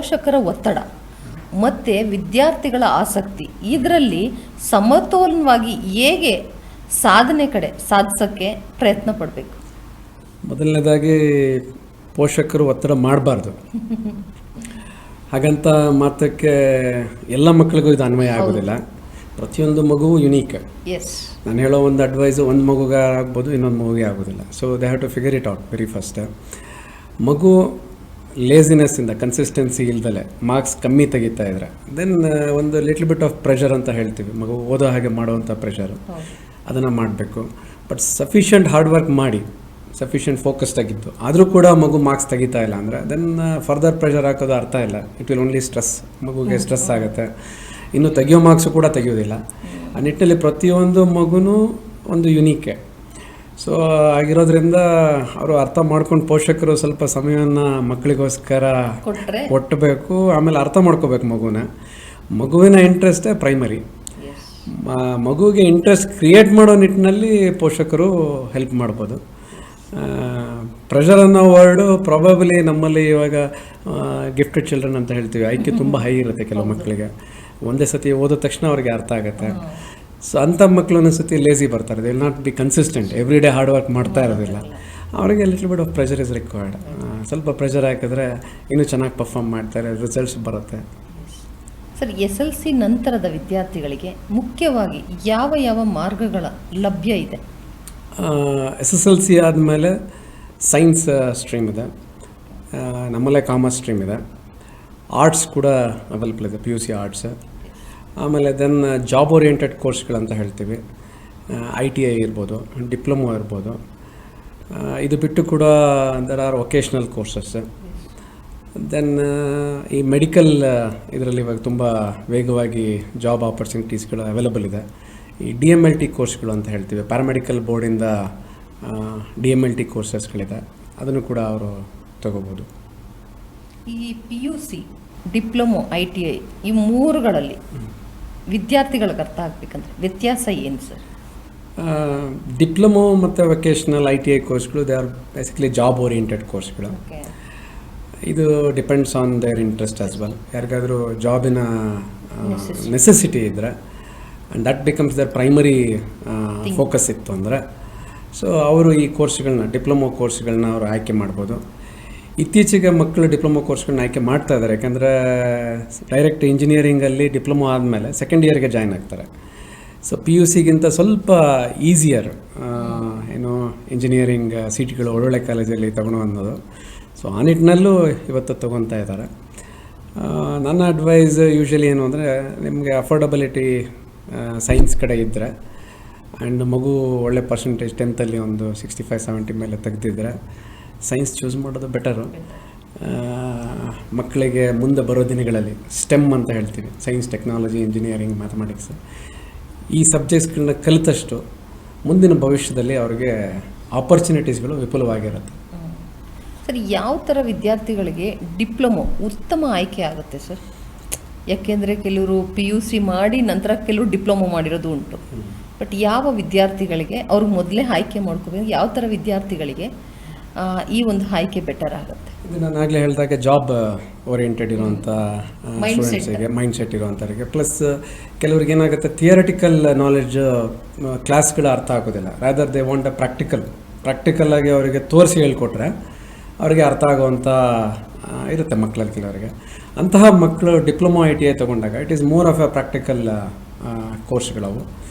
ಪೋಷಕರ ಒತ್ತಡ ಮತ್ತು ವಿದ್ಯಾರ್ಥಿಗಳ ಆಸಕ್ತಿ ಇದರಲ್ಲಿ ಸಮತೋಲನವಾಗಿ ಹೇಗೆ ಸಾಧನೆ ಕಡೆ ಸಾಧಿಸೋಕ್ಕೆ ಪ್ರಯತ್ನ ಪಡಬೇಕು? ಮೊದಲನೇದಾಗಿ ಪೋಷಕರು ಒತ್ತಡ ಮಾಡಬಾರ್ದು. ಹಾಗಂತ ಮಾತ್ರಕ್ಕೆ ಎಲ್ಲ ಮಕ್ಕಳಿಗೂ ಇದು ಅನ್ವಯ ಆಗೋದಿಲ್ಲ. ಪ್ರತಿಯೊಂದು ಮಗುವು ಯುನೀಕ್. ನಾನು ಹೇಳೋ ಒಂದು ಅಡ್ವೈಸು ಒಂದು ಮಗುಗೆ ಆಗ್ಬೋದು, ಇನ್ನೊಂದು ಮಗುಗೆ ಆಗೋದಿಲ್ಲ. So they have to figure it out very first. ಮಗು ಲೇಸಿನೆಸ್ಸಿಂದ, ಕನ್ಸಿಸ್ಟೆನ್ಸಿ ಇಲ್ದಲೆ ಮಾರ್ಕ್ಸ್ ಕಮ್ಮಿ ತೆಗಿತಾ ಇದ್ರೆ ದೆನ್ ಒಂದು ಲಿಟ್ಲ್ ಬಿಟ್ ಆಫ್ ಪ್ರೆಷರ್ ಅಂತ ಹೇಳ್ತೀವಿ, ಮಗು ಓದೋ ಹಾಗೆ ಮಾಡುವಂಥ ಪ್ರೆಷರು, ಅದನ್ನು ಮಾಡಬೇಕು. ಬಟ್ ಸಫಿಷಿಯಂಟ್ ಹಾರ್ಡ್ ವರ್ಕ್ ಮಾಡಿ, ಸಫಿಷಿಯಂಟ್ ಫೋಕಸ್ಡ್ ಆಗಿದ್ದು ಆದರೂ ಕೂಡ ಮಗು ಮಾರ್ಕ್ಸ್ ತೆಗಿತಾ ಇಲ್ಲ ಅಂದರೆ ದೆನ್ ಫರ್ದರ್ ಪ್ರೆಷರ್ ಹಾಕೋದು ಅರ್ಥ ಇಲ್ಲ. ಇಟ್ ವಿಲ್ ಓನ್ಲಿ ಸ್ಟ್ರೆಸ್, ಮಗುಗೆ ಸ್ಟ್ರೆಸ್ ಆಗುತ್ತೆ. ಇನ್ನು ತೆಗಿಯೋ ಮಾರ್ಕ್ಸು ಕೂಡ ತೆಗಿಯೋದಿಲ್ಲ. ಆ ನಿಟ್ಟಿನಲ್ಲಿ ಪ್ರತಿಯೊಂದು ಮಗುನೂ ಒಂದು ಯುನೀಕೆ. ಸೊ ಆಗಿರೋದ್ರಿಂದ ಅವರು ಅರ್ಥ ಮಾಡ್ಕೊಂಡು ಪೋಷಕರು ಸ್ವಲ್ಪ ಸಮಯವನ್ನು ಮಕ್ಕಳಿಗೋಸ್ಕರ ಕೊಟ್ಟಬೇಕು. ಆಮೇಲೆ ಅರ್ಥ ಮಾಡ್ಕೋಬೇಕು ಮಗುವಿನ ಇಂಟ್ರೆಸ್ಟೇ ಪ್ರೈಮರಿ. ಮಗುವಿಗೆ ಇಂಟ್ರೆಸ್ಟ್ ಕ್ರಿಯೇಟ್ ಮಾಡೋ ನಿಟ್ಟಿನಲ್ಲಿ ಪೋಷಕರು ಹೆಲ್ಪ್ ಮಾಡ್ಬೋದು. ಪ್ರೆಷರ್ ಅನ್ನೋ ವರ್ಡು ಪ್ರಾಬಬ್ಲಿ ನಮ್ಮಲ್ಲಿ ಇವಾಗ ಗಿಫ್ಟೆಡ್ ಚಿಲ್ಡ್ರನ್ ಅಂತ ಹೇಳ್ತೀವಿ, ಐಕ್ಯ ತುಂಬ ಹೈ ಇರುತ್ತೆ ಕೆಲವು ಮಕ್ಕಳಿಗೆ. ಒಂದೇ ಸತಿ ಓದಿದ ತಕ್ಷಣ ಅವ್ರಿಗೆ ಅರ್ಥ ಆಗುತ್ತೆ. ಸೊ ಅಂಥ ಮಕ್ಕಳು ಒಂದೊಂದ್ಸತಿ ಲೇಸಿ ಬರ್ತಾರೆ, they will not be consistent, every day hard work ಮಾಡ್ತಾ ಇರೋದಿಲ್ಲ. ಅವರಿಗೆ little bit of pressure is required. ಸ್ವಲ್ಪ ಪ್ರೆಷರ್ ಹಾಕಿದ್ರೆ ಇನ್ನೂ ಚೆನ್ನಾಗಿ ಪರ್ಫಾರ್ಮ್ ಮಾಡ್ತಾರೆ, ರಿಸಲ್ಟ್ಸ್ ಬರುತ್ತೆ. ಸರ್, SLC ನಂತರದ ವಿದ್ಯಾರ್ಥಿಗಳಿಗೆ ಮುಖ್ಯವಾಗಿ ಯಾವ ಯಾವ ಮಾರ್ಗಗಳ ಲಭ್ಯ ಇದೆ? SSLC ಆದಮೇಲೆ ಸೈನ್ಸ್ ಸ್ಟ್ರೀಮ್ ಇದೆ, ನಮ್ಮಲ್ಲೇ ಕಾಮರ್ಸ್ ಸ್ಟ್ರೀಮ್ ಇದೆ, ಆರ್ಟ್ಸ್ ಕೂಡ ಅವೈಲಬಲ್ ಇದೆ, PUC ಆರ್ಟ್ಸ್. ಆಮೇಲೆ ದೆನ್ ಜಾಬ್ ಓರಿಯೆಂಟೆಡ್ ಕೋರ್ಸ್ಗಳಂತ ಹೇಳ್ತೀವಿ, ITI ಇರ್ಬೋದು, ಡಿಪ್ಲೊಮೊ ಇರ್ಬೋದು. ಇದು ಬಿಟ್ಟು ಕೂಡ there are vocational courses. Then ಈ ಮೆಡಿಕಲ್ ಇದರಲ್ಲಿ ಇವಾಗ ತುಂಬ ವೇಗವಾಗಿ ಜಾಬ್ ಆಪರ್ಚುನಿಟೀಸ್ಗಳು ಅವೈಲಬಲ್ ಇದೆ. ಈ DMLT ಕೋರ್ಸ್ಗಳು ಅಂತ ಹೇಳ್ತೀವಿ, ಪ್ಯಾರಾಮೆಡಿಕಲ್ ಬೋರ್ಡಿಂದ DMLT ಕೋರ್ಸಸ್ಗಳಿದೆ, ಅದನ್ನು ಕೂಡ ಅವರು ತಗೋಬೋದು. ಈ PUC, ಡಿಪ್ಲೊಮೊ, ITI ಈ ಮೂರುಗಳಲ್ಲಿ ವಿದ್ಯಾರ್ಥಿಗಳಿಗೆ ಅರ್ಥ ಆಗಬೇಕಂದ್ರೆ ವ್ಯತ್ಯಾಸ ಏನು ಸರ್? ಡಿಪ್ಲೊಮೊ ಮತ್ತು ವೊಕೇಶ್ನಲ್ ITI ಕೋರ್ಸ್ಗಳು they are basically job oriented ಕೋರ್ಸ್ಗಳು. ಇದು depends on their interest as well. ಯಾರಿಗಾದರೂ ಜಾಬಿನ ನೆಸೆಸಿಟಿ ಇದ್ದರೆ and that becomes their primary focus ಇತ್ತು ಅಂದರೆ, ಸೊ ಅವರು ಈ ಕೋರ್ಸ್ಗಳನ್ನ, ಡಿಪ್ಲೊಮೊ ಕೋರ್ಸ್ಗಳನ್ನ ಅವರು ಆಯ್ಕೆ ಮಾಡ್ಬೋದು. ಇತ್ತೀಚೆಗೆ ಮಕ್ಕಳು ಡಿಪ್ಲೊಮೊ ಕೋರ್ಸ್ಗಳನ್ನ ಆಯ್ಕೆ ಮಾಡ್ತಾ ಇದ್ದಾರೆ, ಯಾಕಂದರೆ ಡೈರೆಕ್ಟ್ ಇಂಜಿನಿಯರಿಂಗಲ್ಲಿ ಡಿಪ್ಲೊಮೊ ಆದಮೇಲೆ ಸೆಕೆಂಡ್ ಇಯರ್ಗೆ ಜಾಯ್ನ್ ಆಗ್ತಾರೆ. ಸೊ PUCಗಿಂತ ಸ್ವಲ್ಪ ಈಸಿಯರ್ ಏನು ಇಂಜಿನಿಯರಿಂಗ್ ಸೀಟ್ಗಳು ಒಳ್ಳೊಳ್ಳೆ ಕಾಲೇಜಲ್ಲಿ ತಗೊಳ್ಳೋ ಅನ್ನೋದು. ಸೊ ಆ ನಿಟ್ಟಿನಲ್ಲೂ ಇವತ್ತು ತೊಗೊತಾ ಇದ್ದಾರೆ. ನನ್ನ ಅಡ್ವೈಸ್ ಯೂಶ್ವಲಿ ಏನು ಅಂದರೆ, ನಿಮಗೆ ಅಫೋರ್ಡಬಿಲಿಟಿ ಸೈನ್ಸ್ ಕಡೆ ಇದ್ದರೆ ಆ್ಯಂಡ್ ಮಗು ಒಳ್ಳೆ ಪರ್ಸೆಂಟೇಜ್ 10th ಒಂದು 65-70 ಮೇಲೆ ತೆಗೆದಿದ್ದರೆ ಸೈನ್ಸ್ ಚೂಸ್ ಮಾಡೋದು ಬೆಟರು. ಮಕ್ಕಳಿಗೆ ಮುಂದೆ ಬರೋ ದಿನಗಳಲ್ಲಿ ಸ್ಟೆಮ್ ಅಂತ ಹೇಳ್ತೀವಿ, ಸೈನ್ಸ್, ಟೆಕ್ನಾಲಜಿ, ಇಂಜಿನಿಯರಿಂಗ್, ಮ್ಯಾಥಮೆಟಿಕ್ಸ್, ಈ ಸಬ್ಜೆಕ್ಟ್ಸ್ಗಳನ್ನ ಕಲಿತಷ್ಟು ಮುಂದಿನ ಭವಿಷ್ಯದಲ್ಲಿ ಅವರಿಗೆ ಆಪರ್ಚುನಿಟೀಸ್ಗಳು ವಿಪುಲವಾಗಿರುತ್ತೆ. ಸರ್, ಯಾವ ಥರ ವಿದ್ಯಾರ್ಥಿಗಳಿಗೆ ಡಿಪ್ಲೊಮೊ ಉತ್ತಮ ಆಯ್ಕೆ ಆಗುತ್ತೆ ಸರ್? ಯಾಕೆಂದರೆ ಕೆಲವರು PUC ಮಾಡಿ ನಂತರ ಕೆಲವರು ಡಿಪ್ಲೊಮೊ ಮಾಡಿರೋದು ಉಂಟು. ಬಟ್ ಯಾವ ವಿದ್ಯಾರ್ಥಿಗಳಿಗೆ ಅವ್ರಿಗೆ ಮೊದಲೇ ಆಯ್ಕೆ ಮಾಡ್ಕೋಬೇಕು? ಯಾವ ಥರ ವಿದ್ಯಾರ್ಥಿಗಳಿಗೆ ಈ ಒಂದು ಆಯ್ಕೆ ಬೆಟರ್ ಆಗುತ್ತೆ? ಇದು ನಾನು ಆಗಲೇ ಹೇಳಿದಾಗೆ ಜಾಬ್ ಓರಿಯೆಂಟೆಡ್ ಇರುವಂಥ ಸ್ಟೂಡೆಂಟ್ಸಿಗೆ, ಮೈಂಡ್ ಸೆಟ್ ಇರುವಂಥವ್ರಿಗೆ. ಪ್ಲಸ್ ಕೆಲವ್ರಿಗೆ ಏನಾಗುತ್ತೆ, ಥಿಯರಿಟಿಕಲ್ ನಾಲೆಡ್ಜ್ ಕ್ಲಾಸ್ಗಳು ಅರ್ಥ ಆಗೋದಿಲ್ಲ. ರಾದರ್ ದೇ ವಾಂಟ್ ಅ ಪ್ರಾಕ್ಟಿಕಲ್ಲಾಗಿ ಅವರಿಗೆ ತೋರಿಸಿ ಹೇಳ್ಕೊಟ್ರೆ ಅವರಿಗೆ ಅರ್ಥ ಆಗುವಂಥ ಇರುತ್ತೆ ಮಕ್ಕಳಲ್ಲಿ ಕೆಲವರಿಗೆ. ಅಂತಹ ಮಕ್ಕಳು ಡಿಪ್ಲೊಮೊ ITI ತೊಗೊಂಡಾಗ it is more of a practical ಕೋರ್ಸ್ಗಳವು.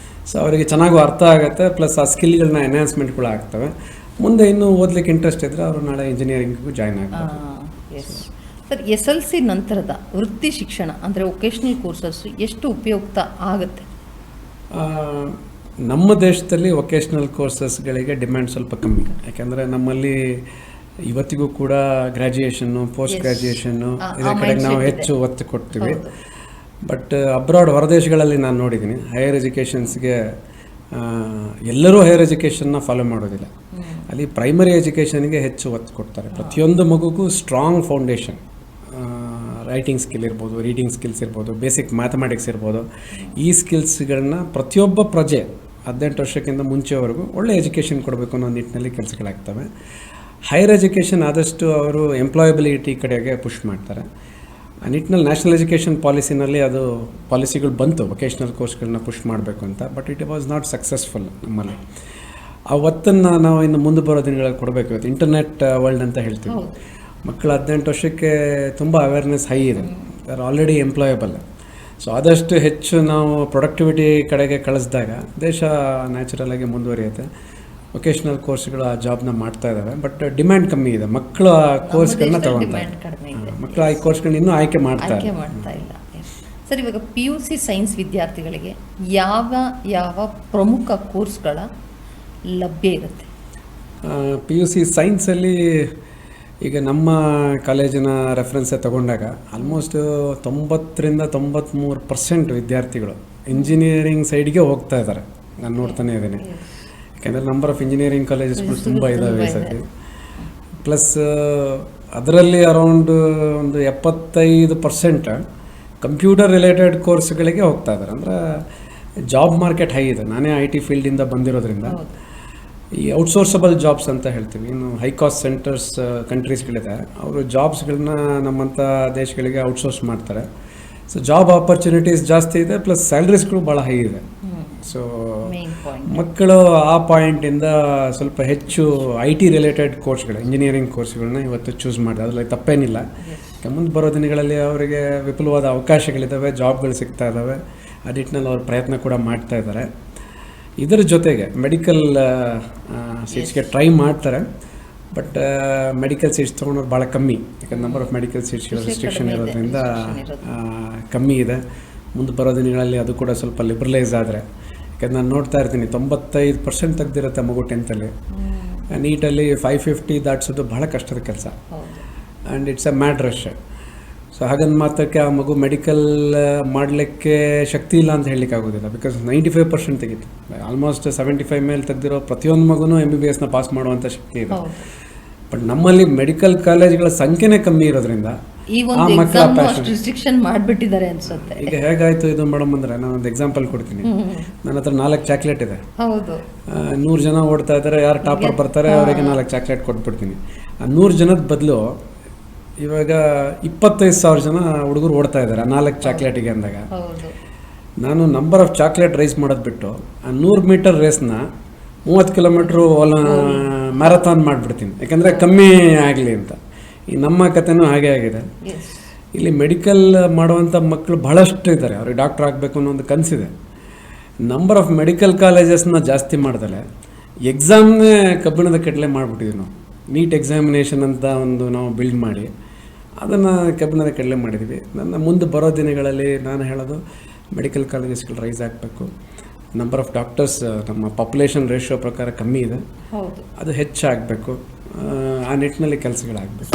ಸೊ ಅವರಿಗೆ ಚೆನ್ನಾಗೂ ಅರ್ಥ ಆಗುತ್ತೆ, ಪ್ಲಸ್ ಆ ಸ್ಕಿಲ್ಗಳನ್ನ ಎನ್ಹಾನ್ಸ್ಮೆಂಟ್ಗಳು ಆಗ್ತವೆ. ಮುಂದೆ ಇನ್ನೂ ಓದಲಿಕ್ಕೆ ಇಂಟ್ರೆಸ್ಟ್ ಇದ್ದರೆ ಅವರು ನಾಳೆ ಇಂಜಿನಿಯರಿಂಗಿಗೂ ಜಾಯ್ನ್ ಆಗ್ತಾರೆ. ಸರ್, SLC ನಂತರದ ವೃತ್ತಿ ಶಿಕ್ಷಣ ಅಂದರೆ ವೊಕೇಶ್ನಲ್ ಕೋರ್ಸಸ್ ಎಷ್ಟು ಉಪಯುಕ್ತ ಆಗುತ್ತೆ? ನಮ್ಮ ದೇಶದಲ್ಲಿ ವೊಕೇಶ್ನಲ್ ಕೋರ್ಸಸ್ಗಳಿಗೆ ಡಿಮ್ಯಾಂಡ್ ಸ್ವಲ್ಪ ಕಮ್ಮಿ. ಯಾಕೆಂದರೆ ನಮ್ಮಲ್ಲಿ ಇವತ್ತಿಗೂ ಕೂಡ ಗ್ರ್ಯಾಜುಯೇಷನ್ನು, ಪೋಸ್ಟ್ ಗ್ರ್ಯಾಜುಯೇಷನ್ನು ಇದೇ ಕಡೆಗೆ ನಾವು ಹೆಚ್ಚು ಒತ್ತು ಕೊಡ್ತೀವಿ. ಬಟ್ ಅಬ್ರಾಡ್, ಹೊರದೇಶಗಳಲ್ಲಿ ನಾನು ನೋಡಿದ್ದೀನಿ, ಹೈಯರ್ ಎಜುಕೇಷನ್ಸ್ಗೆ ಎಲ್ಲರೂ ಹೈಯರ್ ಎಜುಕೇಷನ್ನ ಫಾಲೋ ಮಾಡೋದಿಲ್ಲ. ಅಲ್ಲಿ ಪ್ರೈಮರಿ ಎಜುಕೇಷನ್ಗೆ ಹೆಚ್ಚು ಒತ್ತು ಕೊಡ್ತಾರೆ. ಪ್ರತಿಯೊಂದು ಮಗುಗೂ ಸ್ಟ್ರಾಂಗ್ ಫೌಂಡೇಶನ್, ರೈಟಿಂಗ್ ಸ್ಕಿಲ್ ಇರ್ಬೋದು, ರೀಡಿಂಗ್ ಸ್ಕಿಲ್ಸ್ ಇರ್ಬೋದು, ಬೇಸಿಕ್ ಮ್ಯಾಥಮೆಟಿಕ್ಸ್ ಇರ್ಬೋದು, ಈ ಸ್ಕಿಲ್ಸ್ಗಳನ್ನ ಪ್ರತಿಯೊಬ್ಬ ಪ್ರಜೆ 18 ವರ್ಷಕ್ಕಿಂತ ಮುಂಚೆವರೆಗೂ ಒಳ್ಳೆ ಎಜುಕೇಷನ್ ಕೊಡಬೇಕು ಅನ್ನೋ ನಿಟ್ಟಿನಲ್ಲಿ ಕೆಲಸಗಳಾಗ್ತವೆ. ಹೈಯರ್ ಎಜುಕೇಷನ್ ಆದಷ್ಟು ಅವರು ಎಂಪ್ಲಾಯಬಿಲಿಟಿ ಕಡೆಗೆ ಪುಷ್ ಮಾಡ್ತಾರೆ. ಆ ನಿಟ್ಟಿನಲ್ಲಿ ನ್ಯಾಷನಲ್ ಎಜುಕೇಷನ್ ಪಾಲಿಸಿನಲ್ಲಿ ಅದು ಪಾಲಿಸಿಗಳು ಬಂತು ವೊಕೇಶ್ನಲ್ ಕೋರ್ಸ್ಗಳನ್ನ ಪುಷ್ ಮಾಡಬೇಕು ಅಂತ. But it was not successful ನಮ್ಮಲ್ಲಿ. ಆ ಒತ್ತನ್ನು ನಾವು ಇನ್ನು ಮುಂದೆ ಬರೋ ದಿನಗಳಲ್ಲಿ ಕೊಡಬೇಕು. ಇವತ್ತು ಇಂಟರ್ನೆಟ್ ವರ್ಲ್ಡ್ ಅಂತ ಹೇಳ್ತೀವಿ. ಮಕ್ಕಳು 18 ವರ್ಷಕ್ಕೆ ತುಂಬ ಅವೇರ್ನೆಸ್ ಹೈ ಇದೆ, they are already employable. So ಆದಷ್ಟು ಹೆಚ್ಚು ನಾವು ಪ್ರೊಡಕ್ಟಿವಿಟಿ ಕಡೆಗೆ ಕಳಿಸಿದಾಗ ದೇಶ ನ್ಯಾಚುರಲಾಗಿ ಮುಂದುವರಿಯುತ್ತೆ. ವೊಕೇಶ್ನಲ್ ಕೋರ್ಸ್ಗಳು ಆ ಜಾಬ್ನ ಮಾಡ್ತಾ ಇದ್ದಾವೆ. ಬಟ್ ಡಿಮ್ಯಾಂಡ್ ಕಮ್ಮಿ ಇದೆ. ಮಕ್ಕಳು ಆ ಕೋರ್ಸ್ಗಳನ್ನ ತಗೊಳ್ತಾರೆ. ಮಕ್ಕಳು ಆ ಕೋರ್ಸ್ಗಳನ್ನ ಇನ್ನೂ ಆಯ್ಕೆ ಮಾಡ್ತಾ ಇಲ್ಲ. ಸರ್, ಇವಾಗ PUC ಸೈನ್ಸ್ ವಿದ್ಯಾರ್ಥಿಗಳಿಗೆ ಯಾವ ಯಾವ ಪ್ರಮುಖ ಕೋರ್ಸ್ಗಳ ಲಭ್ಯ ಇರುತ್ತೆ? PUC ಸೈನ್ಸಲ್ಲಿ ಈಗ ನಮ್ಮ ಕಾಲೇಜಿನ ರೆಫರೆನ್ಸೇ ತಗೊಂಡಾಗ ಆಲ್ಮೋಸ್ಟ್ 90-93% ವಿದ್ಯಾರ್ಥಿಗಳು ಇಂಜಿನಿಯರಿಂಗ್ ಸೈಡ್ಗೆ ಹೋಗ್ತಾ ಇದ್ದಾರೆ. ನಾನು ನೋಡ್ತಾನೆ ಇದ್ದೀನಿ. ಯಾಕೆಂದರೆ ನಂಬರ್ ಆಫ್ ಇಂಜಿನಿಯರಿಂಗ್ ಕಾಲೇಜಸ್ಗಳು ತುಂಬ ಇದ್ದಾವೆ ಸದ್ಯ. ಪ್ಲಸ್ ಅದರಲ್ಲಿ ಅರೌಂಡ್ ಒಂದು 75% ಕಂಪ್ಯೂಟರ್ ರಿಲೇಟೆಡ್ ಕೋರ್ಸ್ಗಳಿಗೆ ಹೋಗ್ತಾ ಇದ್ದಾರೆ. ಅಂದರೆ ಜಾಬ್ ಮಾರ್ಕೆಟ್ ಹೈ ಇದೆ. ನಾನೇ IT ಫೀಲ್ಡಿಂದ ಬಂದಿರೋದ್ರಿಂದ ಈ ಔಟ್ಸೋರ್ಸಬಲ್ ಜಾಬ್ಸ್ ಅಂತ ಹೇಳ್ತೀವಿ. ಇನ್ನು ಹೈ ಕಾಸ್ಟ್ ಸೆಂಟರ್ಸ್ ಕಂಟ್ರೀಸ್ಗಳಿದೆ, ಅವರು ಜಾಬ್ಸ್ಗಳನ್ನ ನಮ್ಮಂಥ ದೇಶಗಳಿಗೆ ಔಟ್ಸೋರ್ಸ್ ಮಾಡ್ತಾರೆ. ಸೊ ಜಾಬ್ ಆಪರ್ಚುನಿಟೀಸ್ ಜಾಸ್ತಿ ಇದೆ, ಪ್ಲಸ್ ಸ್ಯಾಲ್ರೀಸ್ಗಳು ಭಾಳ ಹೈ ಇದೆ. ಸೊ ಮಕ್ಕಳು ಆ ಪಾಯಿಂಟಿಂದ ಸ್ವಲ್ಪ ಹೆಚ್ಚು IT ರಿಲೇಟೆಡ್ ಕೋರ್ಸ್ಗಳು, ಇಂಜಿನಿಯರಿಂಗ್ ಕೋರ್ಸ್ಗಳನ್ನ ಇವತ್ತು ಚೂಸ್ ಮಾಡಿದೆ. ಅದರಲ್ಲಿ ತಪ್ಪೇನಿಲ್ಲ. ಮುಂದೆ ಬರೋ ದಿನಗಳಲ್ಲಿ ಅವರಿಗೆ ವಿಪುಲವಾದ ಅವಕಾಶಗಳಿದ್ದಾವೆ, ಜಾಬ್ಗಳು ಸಿಗ್ತಾ ಇದ್ದಾವೆ. ಆ ನಿಟ್ಟಿನಲ್ಲಿ ಅವ್ರ ಪ್ರಯತ್ನ ಕೂಡ ಮಾಡ್ತಾ ಇದ್ದಾರೆ. ಇದರ ಜೊತೆಗೆ ಮೆಡಿಕಲ್ ಸೀಟ್ಸ್ಗೆ ಟ್ರೈ ಮಾಡ್ತಾರೆ. ಬಟ್ ಮೆಡಿಕಲ್ ಸೀಟ್ಸ್ ತೊಗೊಂಡವ್ರು ಭಾಳ ಕಮ್ಮಿ. ಯಾಕಂದ್ರೆ number of medical seats restriction ಇರೋದ್ರಿಂದ ಕಮ್ಮಿ ಇದೆ. ಮುಂದೆ ಬರೋ ದಿನಗಳಲ್ಲಿ ಅದು ಕೂಡ ಸ್ವಲ್ಪ ಲಿಬ್ರಲೈಸ್ ಆದರೆ, ಯಾಕಂದ್ರೆ ನಾನು ನೋಡ್ತಾ ಇರ್ತೀನಿ 95% ತೆಗೆದಿರುತ್ತೆ ಮಗು 10th. ನೀಟಲ್ಲಿ 550 ದಾಟಿಸೋದು ಭಾಳ ಕಷ್ಟದ ಕೆಲಸ. And it's a mad rush. So ಹಾಗಂದು ಮಾತ್ರಕ್ಕೆ ಆ ಮಗು ಮೆಡಿಕಲ್ ಮಾಡಲಿಕ್ಕೆ ಶಕ್ತಿ ಇಲ್ಲ ಅಂತ ಹೇಳಲಿಕ್ಕೆ ಆಗೋದಿಲ್ಲ. ಬಿಕಾಸ್ 95% ತೆಗಿತು. ಆಲ್ಮೋಸ್ಟ್ 75 ಮೇಲೆ ತೆಗೆದಿರೋ ಪ್ರತಿಯೊಂದು ಮಗುನೂ MBBSನ ಪಾಸ್ ಮಾಡುವಂಥ ಶಕ್ತಿ ಇದೆ. ಬಟ್ ನಮ್ಮಲ್ಲಿ ಮೆಡಿಕಲ್ ಕಾಲೇಜ್ಗಳ ಸಂಖ್ಯೆನೇ ಕಮ್ಮಿ ಇರೋದ್ರಿಂದ ಆ ಮಕ್ಕಳ ರಿಸ್ಟ್ರಿಕ್ಷನ್ ಮಾಡಿಬಿಟ್ಟಿದ್ದಾರೆ ಅನ್ಸುತ್ತೆ. ಈಗ ಹೇಗಾಯಿತು ಇದು ಮೇಡಮ್ ಅಂದರೆ, ನಾನೊಂದು ಎಕ್ಸಾಂಪಲ್ ಕೊಡ್ತೀನಿ. ನನ್ನ ಹತ್ರ 4 ಚಾಕ್ಲೇಟ್ ಇದೆ. 100 ಜನ ಓಡ್ತಾ ಇದ್ದಾರೆ. ಯಾರು ಟಾಪರ್ ಬರ್ತಾರೆ ಅವರಿಗೆ 4 ಚಾಕ್ಲೇಟ್ ಕೊಟ್ಬಿಡ್ತೀನಿ. ಆ 100 ಜನದ ಬದಲು ಇವಾಗ 25,000 ಜನ ಹುಡುಗರು ಓಡ್ತಾ ಇದ್ದಾರೆ 4 ಚಾಕ್ಲೇಟಿಗೆ ಅಂದಾಗ. ನಾನು ನಂಬರ್ ಆಫ್ ಚಾಕ್ಲೇಟ್ ರೈಸ್ ಮಾಡೋದು ಬಿಟ್ಟು ಆ 100 ಮೀಟರ್ ರೇಸ್ನ 30 ಕಿಲೋಮೀಟ್ರು ಮ್ಯಾರಥಾನ್ ಮಾಡಿಬಿಡ್ತೀನಿ, ಯಾಕಂದರೆ ಕಮ್ಮಿ ಆಗಲಿ ಅಂತ. ಈ ನಮ್ಮ ಕಥೆನೂ ಹಾಗೆ ಆಗಿದೆ. ಇಲ್ಲಿ ಮೆಡಿಕಲ್ ಮಾಡುವಂಥ ಮಕ್ಕಳು ಬಹಳಷ್ಟು ಇದ್ದಾರೆ. ಅವ್ರಿಗೆ ಡಾಕ್ಟ್ರ್ ಆಗಬೇಕು ಅನ್ನೋ ಒಂದು ಕನಸಿದೆ. ನಂಬರ್ ಆಫ್ ಮೆಡಿಕಲ್ ಕಾಲೇಜಸ್ನ ಜಾಸ್ತಿ ಮಾಡ್ದಲೆ ಎಕ್ಸಾಮ್ನೇ ಕಬ್ಬಿಣದ ಕಡಲೆ ಮಾಡಿಬಿಟ್ಟಿದ್ವಿ ನಾವು. ನೀಟ್ ಎಕ್ಸಾಮಿನೇಷನ್ ಅಂತ ಒಂದು ನಾವು ಬಿಲ್ಡ್ ಮಾಡಿ ಅದನ್ನು ಕಬ್ಬಿಣದ ಕಡಲೆ ಮಾಡಿದ್ವಿ. ನನ್ನ ಮುಂದೆ ಬರೋ ದಿನಗಳಲ್ಲಿ ನಾನು ಹೇಳೋದು ಮೆಡಿಕಲ್ ಕಾಲೇಜಸ್ಗಳು ರೈಸ್ ಆಗಬೇಕು. ನಂಬರ್ ಆಫ್ ಡಾಕ್ಟರ್ಸ್ ನಮ್ಮ ಪಾಪ್ಯುಲೇಷನ್ ರೇಷಿಯೋ ಪ್ರಕಾರ ಕಮ್ಮಿ ಇದೆ, ಅದು ಹೆಚ್ಚಾಗಬೇಕು. ಆ ನಿಟ್ಟಿನಲ್ಲಿ ಕೆಲಸಗಳಾಗಬೇಕು.